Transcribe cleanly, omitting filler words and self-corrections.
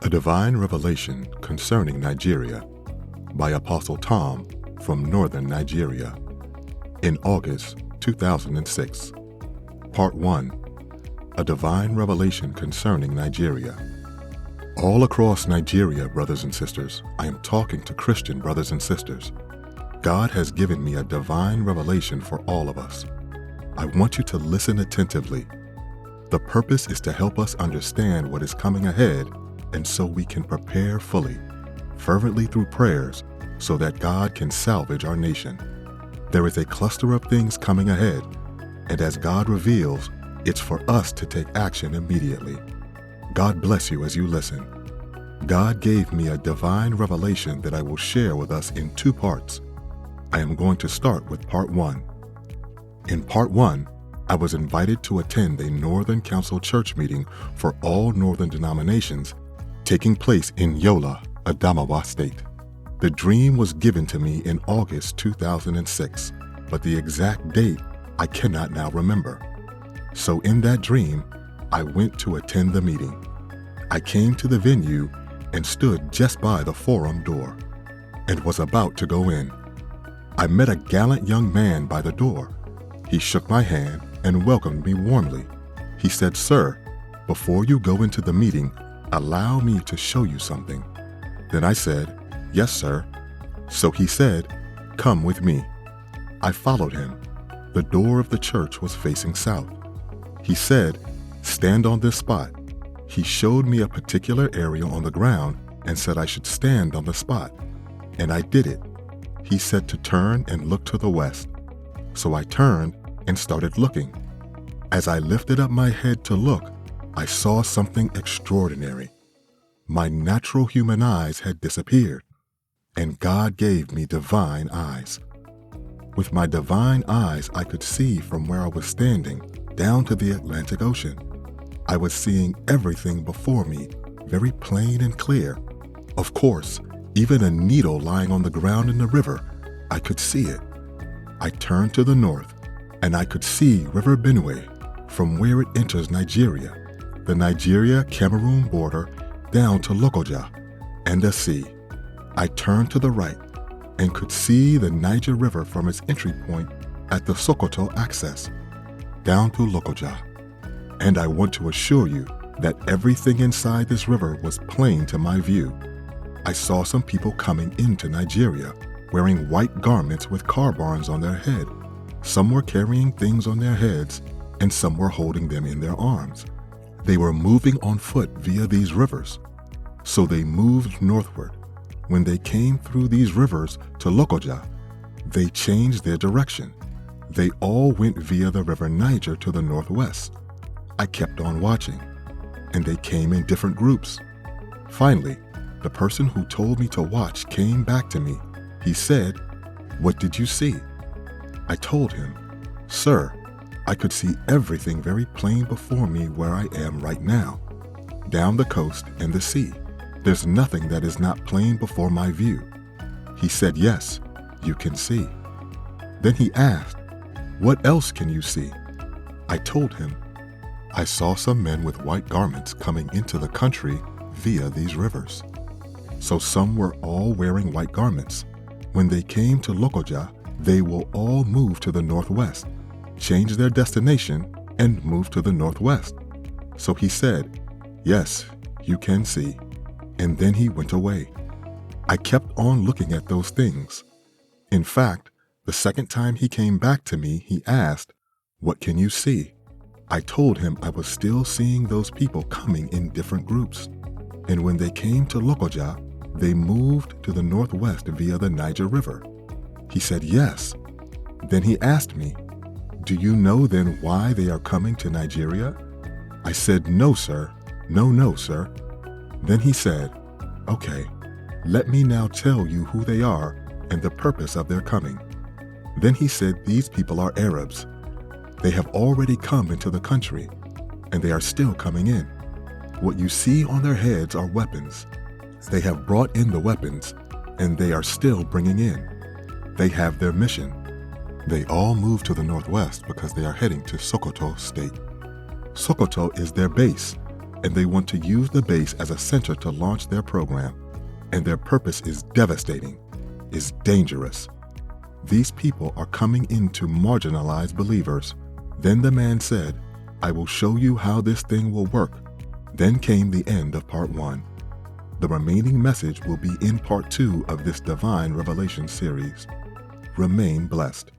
A Divine Revelation Concerning Nigeria by Apostle Tom from Northern Nigeria in August 2006. Part 1. A Divine Revelation Concerning Nigeria. All across Nigeria, brothers and sisters, I am talking to Christian brothers and sisters. God has given me a divine revelation for all of us. I want you to listen attentively. The purpose is to help us understand what is coming ahead, and so we can prepare fully, fervently through prayers, so that God can salvage our nation. There is a cluster of things coming ahead, and as God reveals, it's for us to take action immediately. God bless you as you listen. God gave me a divine revelation that I will share with us in 2 parts. I am going to start with part 1. In part 1, I was invited to attend a Northern Council church meeting for all Northern denominations taking place in Yola, Adamawa State. The dream was given to me in August 2006, but the exact date I cannot now remember. So in that dream, I went to attend the meeting. I came to the venue and stood just by the forum door and was about to go in. I met a gallant young man by the door. He shook my hand and welcomed me warmly. He said, "Sir, before you go into the meeting, allow me to show you something." Then I said, "Yes, sir." So he said, "Come with me." I followed him. The door of the church was facing south. He said, "Stand on this spot." He showed me a particular area on the ground and said I should stand on the spot. And I did it. He said to turn and look to the west. So I turned and started looking. As I lifted up my head to look, I saw something extraordinary. My natural human eyes had disappeared, and God gave me divine eyes. With my divine eyes, I could see from where I was standing down to the Atlantic Ocean. I was seeing everything before me, very plain and clear. Of course, even a needle lying on the ground in the river, I could see it. I turned to the north, and I could see River Benue from where it enters Nigeria, the Nigeria-Cameroon border down to Lokoja, and the sea. I turned to the right and could see the Niger River from its entry point at the Sokoto access, down to Lokoja. And I want to assure you that everything inside this river was plain to my view. I saw some people coming into Nigeria wearing white garments with car barns on their head. Some were carrying things on their heads, and some were holding them in their arms. They were moving on foot via these rivers. So they moved northward. When they came through these rivers to Lokoja, they changed their direction. They all went via the river Niger to the northwest. I kept on watching, and they came in different groups. Finally, the person who told me to watch came back to me. He said, "What did you see?" I told him, "Sir, I could see everything very plain before me where I am right now, down the coast and the sea. There's nothing that is not plain before my view." He said, "Yes, you can see." Then he asked, "What else can you see?" I told him, "I saw some men with white garments coming into the country via these rivers." So some were all wearing white garments. When they came to Lokoja, they will all move to the northwest, change their destination, and move to the northwest. So he said, "Yes, you can see." And then he went away. I kept on looking at those things. In fact, the second time he came back to me, he asked, "What can you see?" I told him I was still seeing those people coming in different groups. And when they came to Lokoja, they moved to the northwest via the Niger River. He said, "Yes." Then he asked me, "Do you know then why they are coming to Nigeria?" I said, "No, sir. No, sir." Then he said, "Okay, let me now tell you who they are and the purpose of their coming." Then he said, "These people are Arabs. They have already come into the country, and they are still coming in. What you see on their heads are weapons. They have brought in the weapons, and they are still bringing in. They have their mission. They all move to the northwest because they are heading to Sokoto State. Sokoto is their base, and they want to use the base as a center to launch their program. And their purpose is devastating, is dangerous. These people are coming in to marginalize believers. Then the man said, "I will show you how this thing will work." Then came the end of part 1. The remaining message will be in part 2 of this Divine Revelation series. Remain blessed.